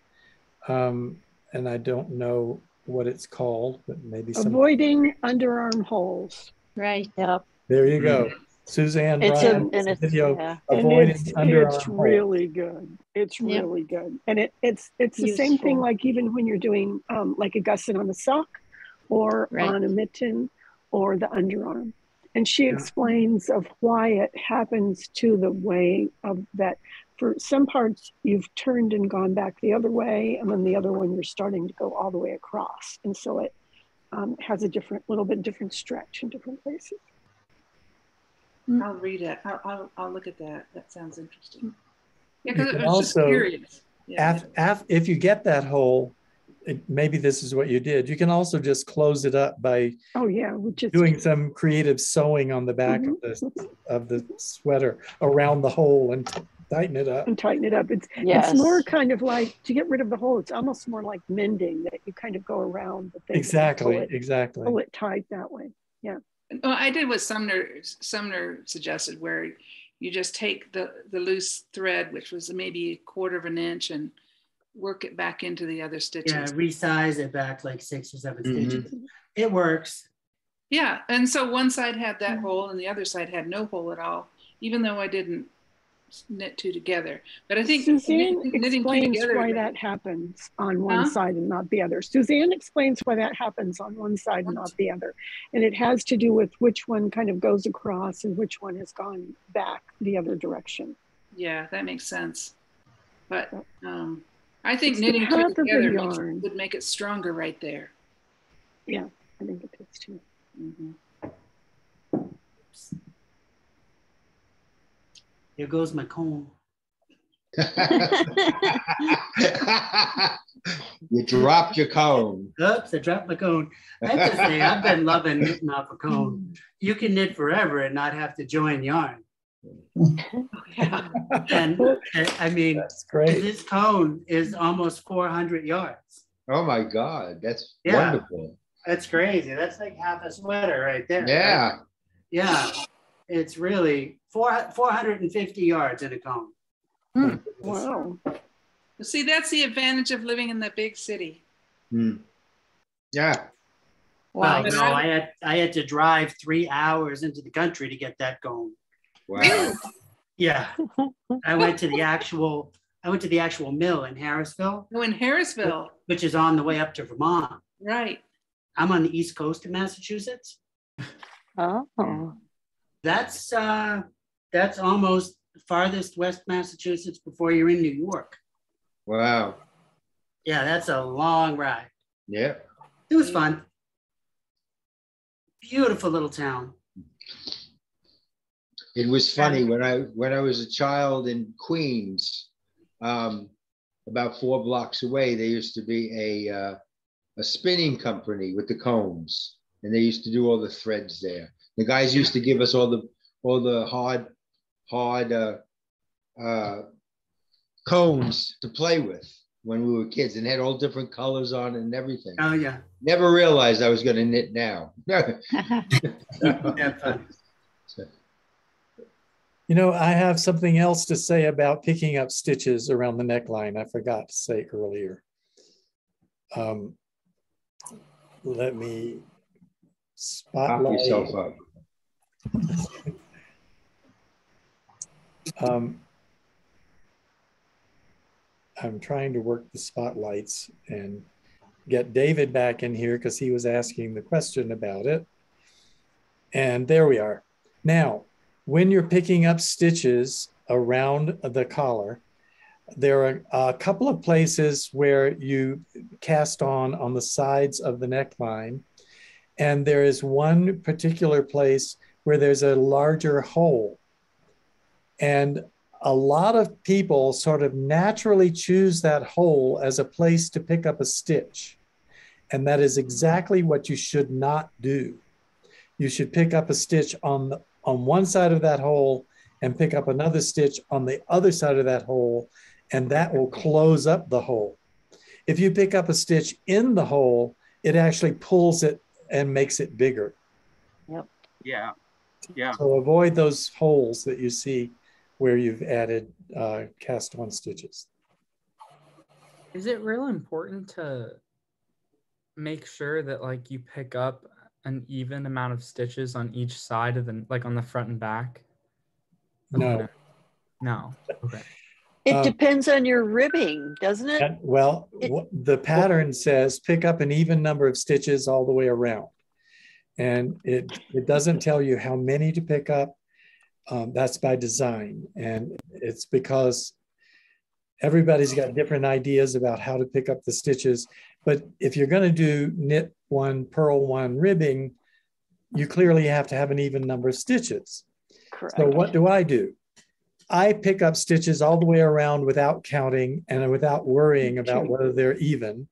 And I don't know what it's called, but maybe avoiding underarm holes. Right. Yep. There you go. Suzanne Bryan has a video avoiding underarm holes. It's really good. It's really good. And it's the same thing, like even when you're doing like a gusset on a sock or on a mitten or the underarm. And she explains of why it happens to the way of that. For some parts, you've turned and gone back the other way, and then the other one, you're starting to go all the way across. And so it has a little bit different stretch in different places. I'll read it. I'll look at that. That sounds interesting. Yeah, because I was just curious. If you get that hole, maybe this is what you did. You can also just close it up by doing some creative sewing on the back of the sweater around the hole and tighten it up. It's more kind of like, to get rid of the hole, it's almost more like mending, that you kind of go around the thing. Exactly. Pull it tight that way. Yeah. Well, I did what Sumner suggested, where you just take the loose thread, which was maybe 1/4 of an inch, and work it back into the other stitches. Yeah, resize it back like 6 or 7 stitches. It works. Yeah, and so one side had that hole and the other side had no hole at all, even though I didn't knit two together. But I think Suzanne explains why that happens on one side and not the other. Suzanne explains why that happens on one side and not the other. And it has to do with which one kind of goes across and which one has gone back the other direction. Yeah, that makes sense. But I think knitting two together would make it stronger right there. Yeah, I think it does too. Here goes my cone. You dropped your cone. Oops, I dropped my cone. I have to say, I've been loving knitting off a cone. You can knit forever and not have to join yarn. And I mean, that's great. This cone is almost 400 yards. Oh my God, that's wonderful. That's crazy. That's like half a sweater right there. Yeah. Right? Yeah. It's really 450 yards in a cone. Wow. See, that's the advantage of living in the big city. Yeah. Wow. Well, no, I had to drive 3 hours into the country to get that cone. Wow. Yeah. I went to the actual mill in Harrisville. Oh, in Harrisville. Which is on the way up to Vermont. Right. I'm on the east coast of Massachusetts. Oh. That's almost farthest west Massachusetts before you're in New York. Wow. Yeah, that's a long ride. Yeah. It was fun. Beautiful little town. It was funny when I was a child in Queens, about 4 blocks away, there used to be a spinning company with the combs, and they used to do all the threads there. The guys used to give us all the hard combs to play with when we were kids, and had all different colors on it and everything. Oh yeah. Never realized I was going to knit now. You know, I have something else to say about picking up stitches around the neckline. I forgot to say earlier. Let me spotlight. Pop yourself up. I'm trying to work the spotlights and get David back in here because he was asking the question about it. And there we are. Now, when you're picking up stitches around the collar, there are a couple of places where you cast on the sides of the neckline. And there is one particular place where there's a larger hole. And a lot of people sort of naturally choose that hole as a place to pick up a stitch. And that is exactly what you should not do. You should pick up a stitch on one side of that hole and pick up another stitch on the other side of that hole, and that will close up the hole. If you pick up a stitch in the hole, it actually pulls it and makes it bigger. Yep. Yeah. Yeah. So avoid those holes that you see where you've added cast on stitches. Is it real important to make sure that like you pick up an even amount of stitches on each side of the, like on the front and back? No. No. Okay. It depends on your ribbing, doesn't it? Well, the pattern says pick up an even number of stitches all the way around. And it doesn't tell you how many to pick up. That's by design. And it's because everybody's got different ideas about how to pick up the stitches. But if you're going to do knit one, purl one ribbing, you clearly have to have an even number of stitches. Correct. So what do? I pick up stitches all the way around without counting and without worrying about whether they're even.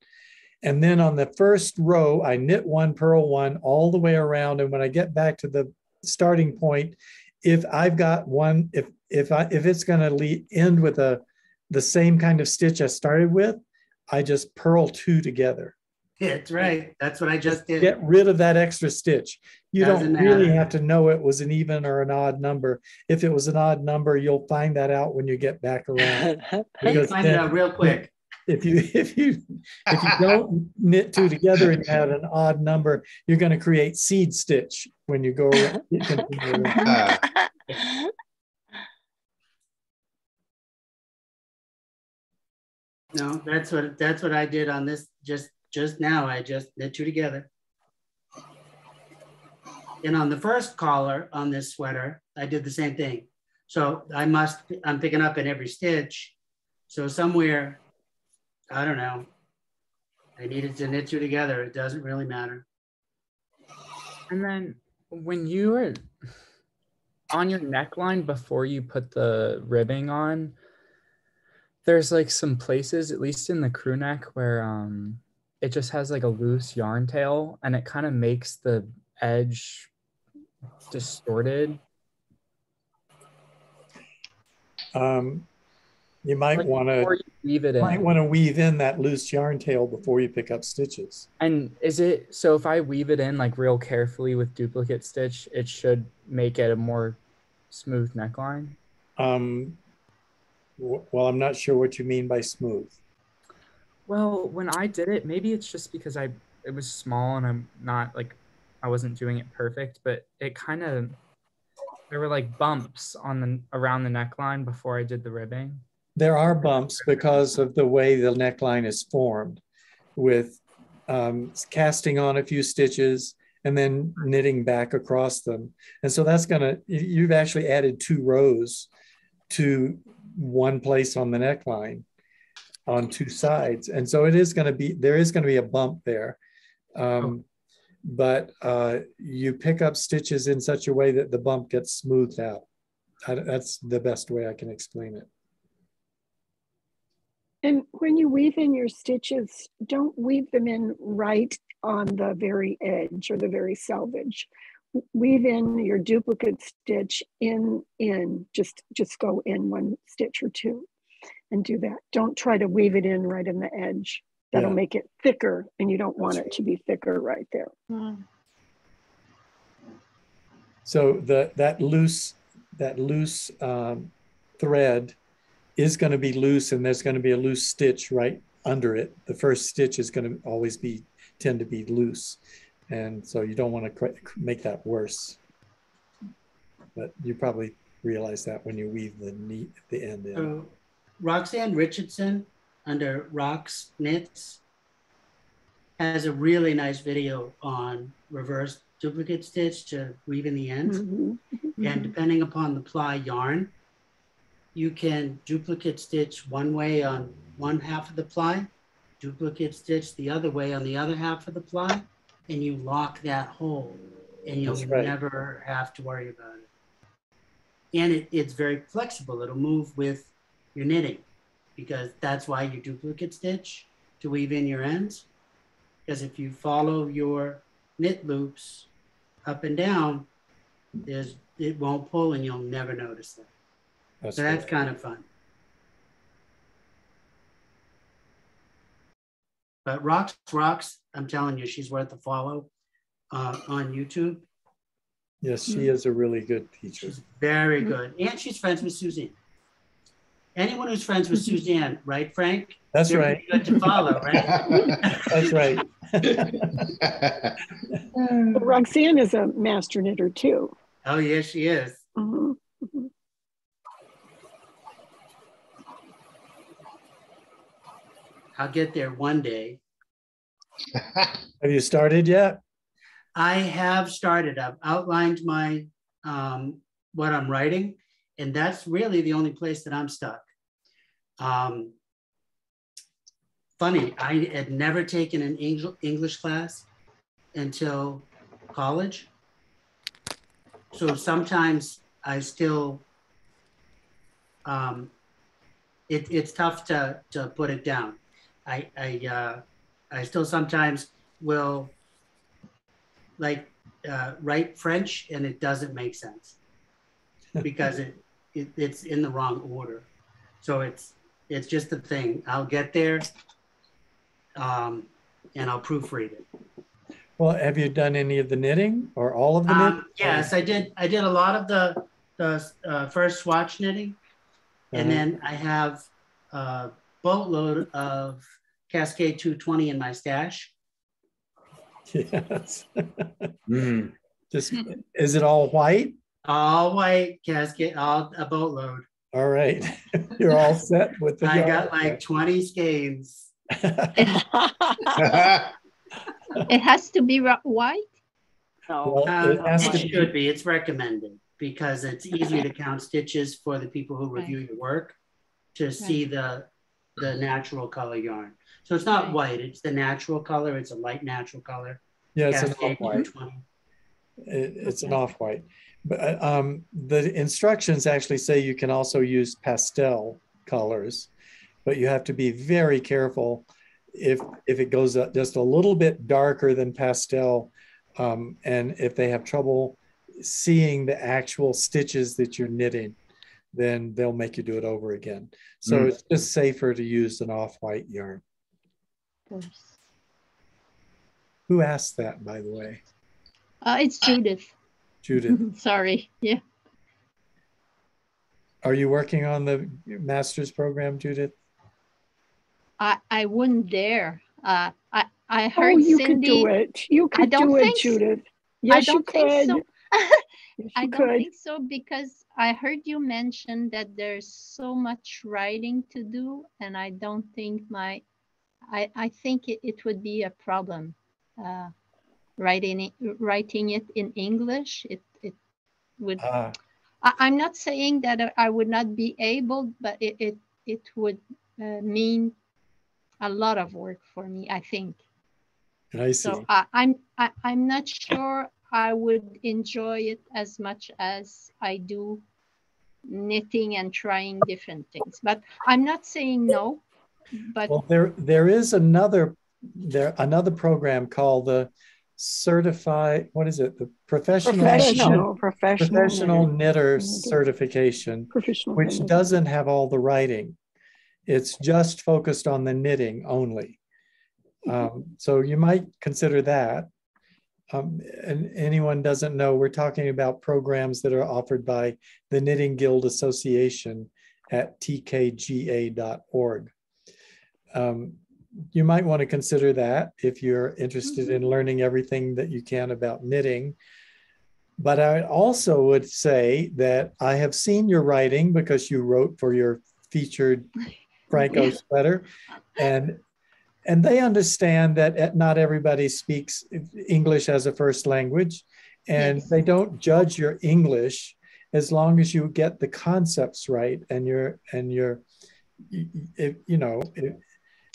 And then on the first row, I knit one, purl one all the way around. And when I get back to the starting point, if I've got one, if it's going to end with the same kind of stitch I started with, I just purl two together. That's right. That's what I just did. Get rid of that extra stitch. You Doesn't don't really matter. have to know it was an even or an odd number. If it was an odd number, you'll find that out when you get back around. You find it out real quick. If you don't knit two together and you have an odd number, you're going to create seed stitch when you go around. No, that's what I did on this just now. I just knit two together. And on the first collar on this sweater, I did the same thing. So I'm picking up in every stitch. So somewhere, I don't know, I needed to knit two together. It doesn't really matter. And then when you were on your neckline before you put the ribbing on, there's like some places, at least in the crew neck, where it just has like a loose yarn tail and it kind of makes the edge distorted. You might like want to weave in that loose yarn tail before you pick up stitches. And is it so if I weave it in like real carefully with duplicate stitch, it should make it a more smooth neckline? Well, I'm not sure what you mean by smooth. Well, when I did it, maybe it's just because it was small and I wasn't doing it perfect, but it kind of, there were like bumps around the neckline before I did the ribbing. There are bumps because of the way the neckline is formed, with casting on a few stitches and then knitting back across them. And so you've actually added 2 rows to one place on the neckline on 2 sides. And so there is going to be a bump there. But you pick up stitches in such a way that the bump gets smoothed out. That's the best way I can explain it. And when you weave in your stitches, don't weave them in right on the very edge or the very selvage. Weave in your duplicate stitch in, just go in 1 stitch or 2 and do that. Don't try to weave it in right in the edge. That'll make it thicker, and you don't want it to be thicker right there. So that loose thread is going to be loose, and there's going to be a loose stitch right under it. The first stitch is going to always tend to be loose, and so you don't want to make that worse. But you probably realize that when you weave the end in. So Roxanne Richardson under Rox Knits has a really nice video on reverse duplicate stitch to weave in the ends. And depending upon the ply yarn, you can duplicate stitch one way on one half of the ply, duplicate stitch the other way on the other half of the ply, and you lock that hole, and you'll never have to worry about it. And it's very flexible. It'll move with your knitting, because that's why you duplicate stitch, to weave in your ends. Because if you follow your knit loops up and down, it won't pull and you'll never notice that. So that's kind of fun. But Rox, I'm telling you, she's worth a follow on YouTube. Yes, she is a really good teacher. She's very good. And she's friends with Suzanne. Anyone who's friends with Suzanne, right, Frank? That's They're right. good to follow, right? That's right. Roxanne is a master knitter too. Oh, yes, she is. I'll get there one day. Have you started yet? I have started. I've outlined my what I'm writing, and that's really the only place that I'm stuck. Funny, I had never taken an English class until college. So sometimes I still, it's tough to put it down. I I still sometimes will like write French and it doesn't make sense because it's in the wrong order. So it's just a thing. I'll get there and I'll proofread it. Well, have you done any of the knitting or all of the knitting? Yes, I did. I did a lot of the first swatch knitting, and then I have a boatload of Cascade 220 in my stash. Yes. Just, is it all white? All white Cascade, all a boatload. All right, you're all set with the. I got like 20 skeins. It has to be white? No. It should be. It's recommended because it's easier to count stitches for the people who review your work to see the natural color yarn. So it's not white, it's the natural color. It's a light natural color. Yeah, it's an off-white. It's an off-white. But the instructions actually say you can also use pastel colors, but you have to be very careful if it goes up just a little bit darker than pastel, and if they have trouble seeing the actual stitches that you're knitting, then they'll make you do it over again. So it's just safer to use an off-white yarn. Of course. Who asked that, by the way? It's Judith. Judith. Sorry. Yeah. Are you working on the master's program, Judith? I wouldn't dare. I heard you Cindy. could do it. You could do it, Judith. Yes, you could. So. Yes, I don't think so because I heard you mention that there's so much writing to do, and I don't think I think it would be a problem writing it in English. It would. I'm not saying that I would not be able, but it would mean a lot of work for me, I think. I see. So I'm not sure I would enjoy it as much as I do knitting and trying different things. But I'm not saying no. But well, there is another program called the Certified, what is it? The Professional Knitter Certification, which doesn't have all the writing. It's just focused on the knitting only. So you might consider that. And anyone doesn't know, we're talking about programs that are offered by the Knitting Guild Association at tkga.org. You might want to consider that if you're interested in learning everything that you can about knitting. But I also would say that I have seen your writing because you wrote for your featured Phrancko sweater, and they understand that not everybody speaks English as a first language, and they don't judge your English as long as you get the concepts right and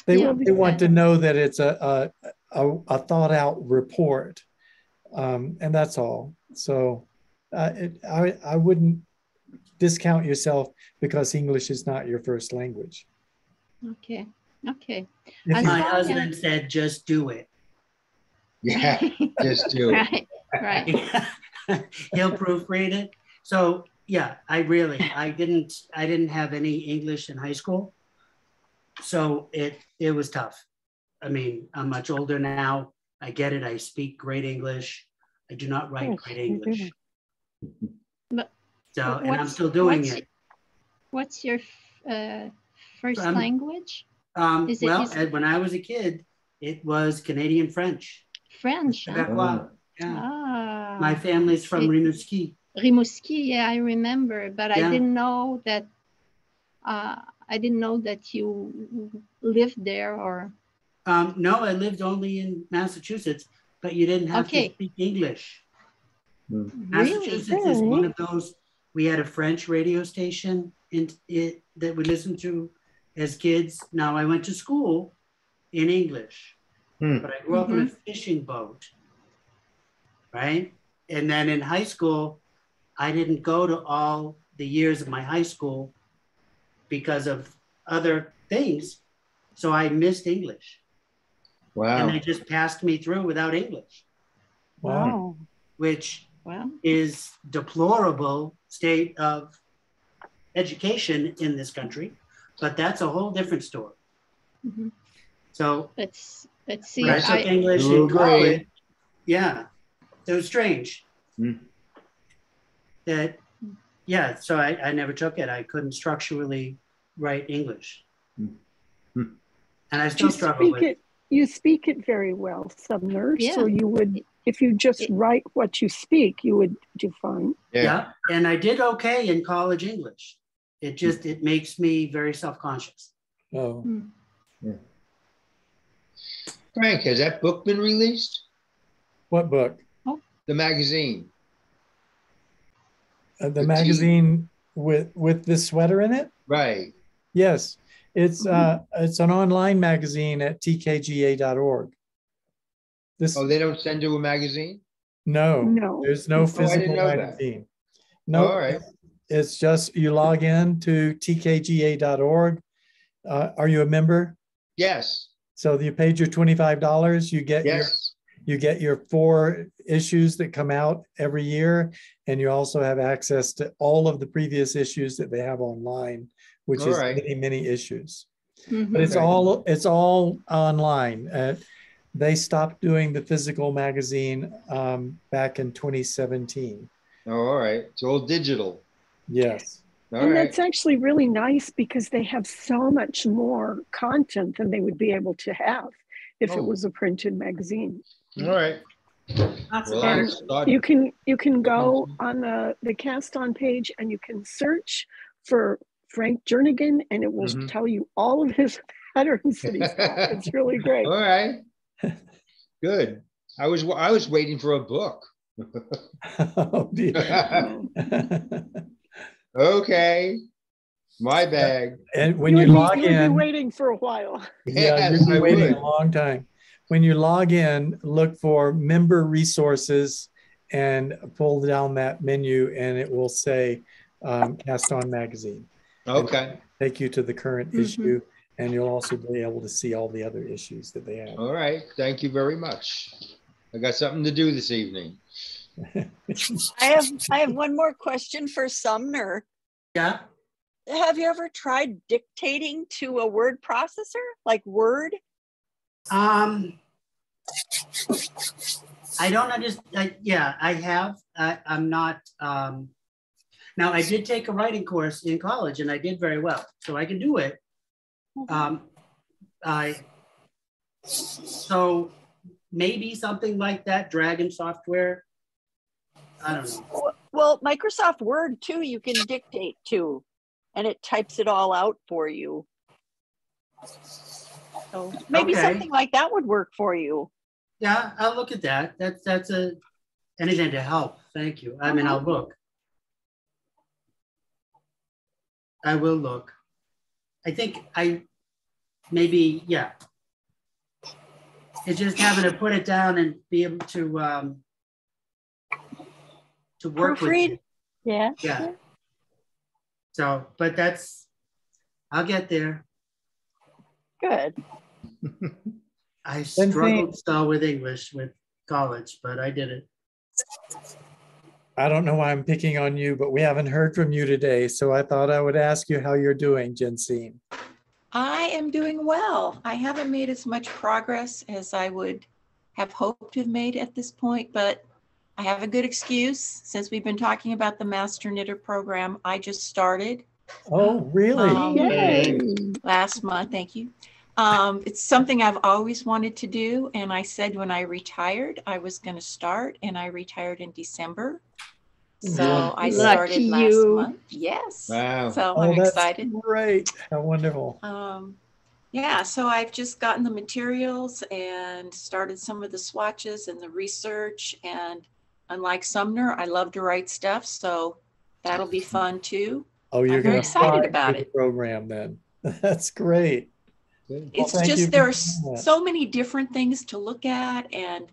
they want to know that it's a thought out report, and that's all. So I wouldn't discount yourself because English is not your first language. Okay. My husband said, just do it. Yeah, just do it. Right. He'll proofread it. So yeah, I didn't have any English in high school. So it was tough. I mean, I'm much older now. I get it. I speak great English. I do not write great English. And I'm still doing it. What's your first language? When I was a kid, it was Canadian French. French. Yeah. My family's from Rimouski. Rimouski, yeah, I remember, but I didn't know that. I didn't know that you lived there, or. No, I lived only in Massachusetts, but you didn't have to speak English. Massachusetts is one of those. We had a French radio station that we listened to as kids. Now I went to school in English, but I grew up in a fishing boat, right? And then in high school, I didn't go to all the years of my high school because of other things. So I missed English. Wow. And they just passed me through without English. Wow. Which is deplorable state of education in this country, but that's a whole different story. Mm-hmm. So let's see. I took English in college. Yeah, it was strange. That, yeah, so I never took it. I couldn't structurally write English. And I still struggle with it. You speak it very well, Sumner. Yeah. So you would, if you just write what you speak, you would do fine. Yeah, and I did okay in college English. It just, it makes me very self-conscious. Oh. Yeah. Frank, has that book been released? What book? The magazine. The magazine with this sweater in it? Right. Yes. It's an online magazine at tkga.org. Oh, they don't send you a magazine? No. There's no physical magazine. No. All right. It's just you log in to tkga.org. Are you a member? Yes. So you paid your $25. You get your 4 issues that come out every year, and you also have access to all of the previous issues that they have online, which is many issues. But it's all online. They stopped doing the physical magazine back in 2017. Oh, all right. It's all digital. Yes. That's actually really nice because they have so much more content than they would be able to have if it was a printed magazine. All right. And you can go on the cast on page and you can search for Frank Jernigan and it will tell you all of his patterns that he's got. It's really great. All right. Good. I was waiting for a book. Oh dear. Okay. My bag. And when you log in, you'd be waiting for a while. Yeah, you'd be waiting a long time. When you log in, look for member resources and pull down that menu and it will say Cast On Magazine. Okay. Take you to the current issue and you'll also be able to see all the other issues that they have. All right. Thank you very much. I got something to do this evening. I have one more question for Sumner. Yeah. Have you ever tried dictating to a word processor like Word? I don't understand. Yeah, I have. I'm not. Now, I did take a writing course in college and I did very well, so I can do it. So maybe something like that, Dragon software. I don't know. Well, Microsoft Word too, you can dictate to, and it types it all out for you. So maybe something like that would work for you. Yeah, I'll look at that. That's anything to help. Thank you. I mean, I'll look. I will look. I think maybe, yeah. It's just having to put it down and be able to work proofread. With it. Yeah. Yeah. So, but I'll get there. Good. I struggled still with English with college, but I did it. I don't know why I'm picking on you, but we haven't heard from you today. So I thought I would ask you how you're doing, Jensine. I am doing well. I haven't made as much progress as I would have hoped to have made at this point, but I have a good excuse. Since we've been talking about the Master Knitter program, I just started. Oh, really? Last month, thank you. It's something I've always wanted to do. And I said when I retired, I was going to start, and I retired in December. So I started last month. Yes. Wow. So I'm excited. Great. How wonderful. Yeah, so I've just gotten the materials and started some of the swatches and the research. And unlike Sumner, I love to write stuff. So that'll be fun too. Oh, you're very excited about it. Program then. That's great. It's just there are so many different things to look at. And,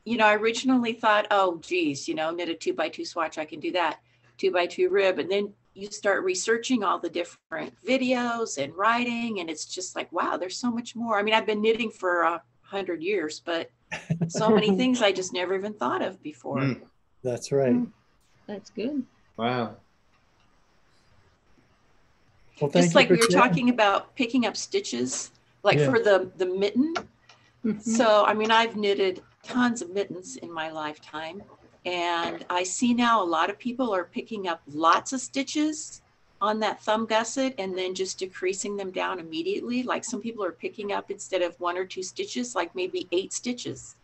you know, I originally thought, oh, geez, you know, knit a 2x2 swatch, I can do that. 2x2 rib. And then you start researching all the different videos and writing. And it's just like, wow, there's so much more. I mean, I've been knitting for 100 years, but so many things I just never even thought of before. That's right. That's good. Wow. Well, Just like we were talking about picking up stitches, like for the mitten. So, I mean, I've knitted tons of mittens in my lifetime, and I see now a lot of people are picking up lots of stitches on that thumb gusset and then just decreasing them down immediately. Like some people are picking up, instead of 1 or 2 stitches, like maybe 8 stitches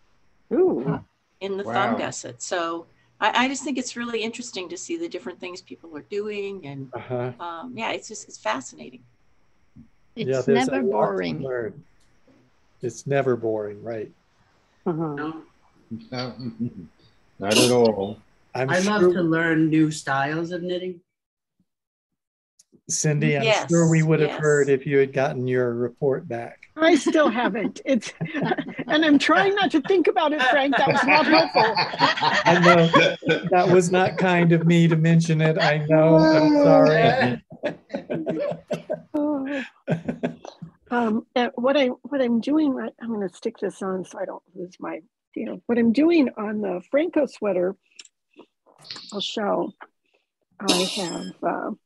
in the thumb gusset. So I just think it's really interesting to see the different things people are doing. And yeah, it's fascinating. It's never boring. It's never boring, right? No, not at all. I love to learn new styles of knitting. Cindy, I'm sure we would have heard if you had gotten your report back. I still haven't. And I'm trying not to think about it, Frank. That was not helpful. I know that was not kind of me to mention it. I know. I'm sorry. What I'm doing, I'm going to stick this on so I don't lose my deal. What I'm doing on the Phrancko sweater, I'll show. I have.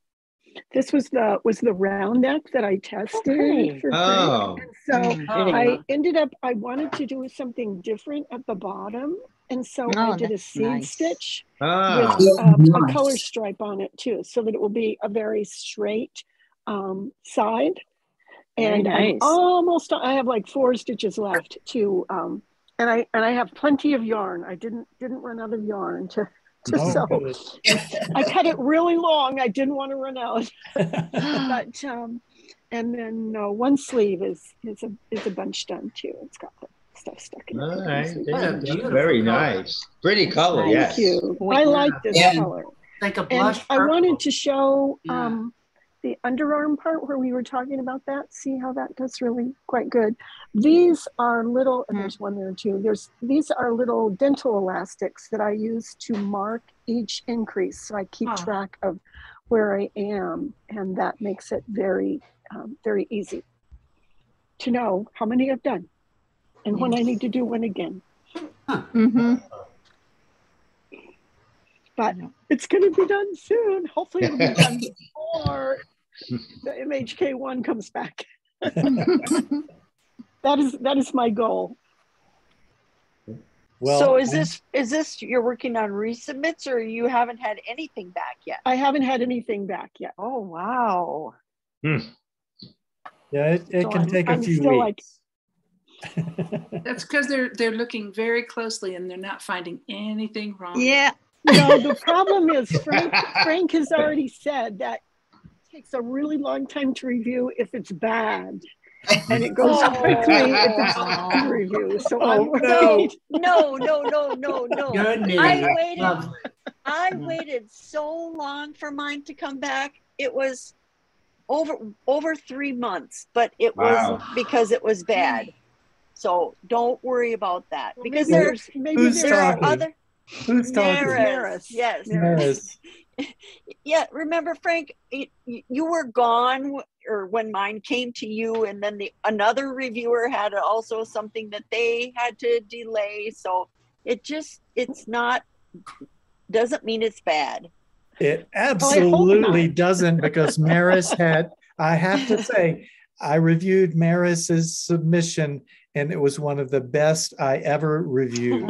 This was the round neck that I tested for Frank. And so I ended up, I wanted to do something different at the bottom. And so I did a seed stitch with a color stripe on it too, so that it will be a very straight side. And I'm almost, I have like 4 stitches left to, and I have plenty of yarn. I didn't run out of yarn to sew. I cut it really long. I didn't want to run out. But and then one sleeve is a bunch done too. It's got the stuff stuck in it. All right, that's very nice. Pretty color, Thank you. I like this color. Like a blush. And I wanted to show the underarm part where we were talking about that. See how that does really quite good. These are little, and there's one there too. These are little dental elastics that I use to mark each increase. So I keep track of where I am, and that makes it very, very easy to know how many I've done and when I need to do one again. But it's going to be done soon. Hopefully it'll be done before the MHK1 comes back. That is my goal. Well, so is this you're working on resubmits, or you haven't had anything back yet? I haven't had anything back yet. Oh wow. Yeah, it can take a few weeks. That's because they're looking very closely and they're not finding anything wrong. Yeah. No, the problem is Frank has already said that it takes a really long time to review if it's bad. And it goes quickly if it's good review. So No. I waited so long for mine to come back. It was over 3 months, but it was because it was bad. So don't worry about that, because there are other. Who's talking? Maris, yes. Maris. Yeah, remember, Frank, you were gone, or when mine came to you, and then another reviewer had also something that they had to delay. So doesn't mean it's bad. It absolutely doesn't, because Maris I have to say, I reviewed Maris's submission, and it was one of the best I ever reviewed.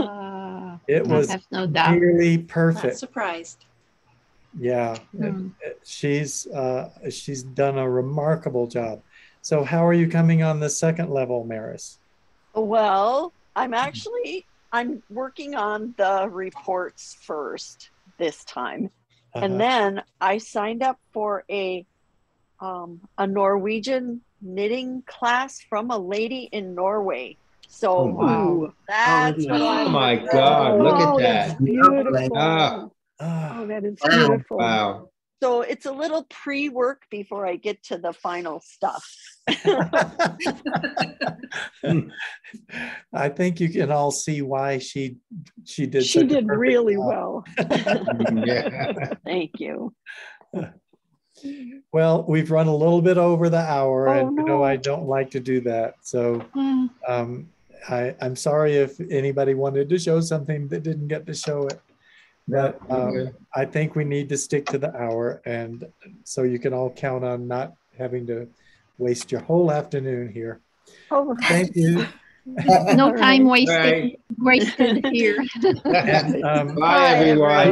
It was really perfect. Not surprised. Yeah, she's done a remarkable job. So how are you coming on the second level, Maris? Well, I'm working on the reports first this time. And then I signed up for a Norwegian knitting class from a lady in Norway. So that's oh my God, look at that. That's beautiful. Oh, that is beautiful. Wow. So it's a little pre-work before I get to the final stuff. I think you can all see why she did. She did really well. Thank you. Well, we've run a little bit over the hour, and you know I don't like to do that. So I'm sorry if anybody wanted to show something that didn't get to show it. But I think we need to stick to the hour, and so you can all count on not having to waste your whole afternoon here. Thank you. No time wasted here. And, bye, everyone.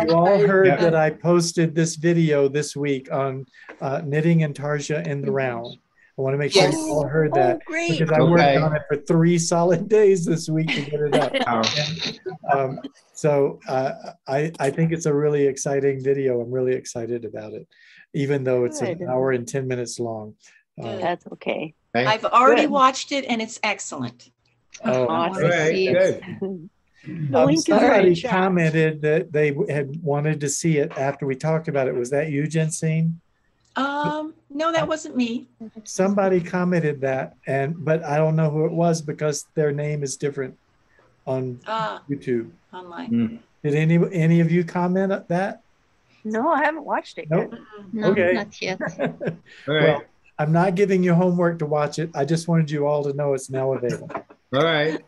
You all heard that I posted this video this week on knitting and Tarja in the round. I want to make sure you all heard that because I worked on it for 3 solid days this week to get it up. And, so I think it's a really exciting video. I'm really excited about it, even though it's an hour and 10 minutes long. That's okay. I've already watched it and it's excellent. Oh, awesome. Somebody commented that they had wanted to see it after we talked about it. Was that you, Jensine? No, that wasn't me. Somebody commented that, but I don't know who it was because their name is different on YouTube. Online. Did any of you comment on that? No, I haven't watched it yet. No, Okay. not yet. Well, I'm not giving you homework to watch it. I just wanted you all to know it's now available. All right.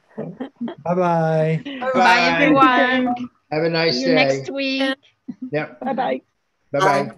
Bye-bye. Bye, everyone. Have a nice See you day. next week. Yep. Bye-bye. Bye-bye.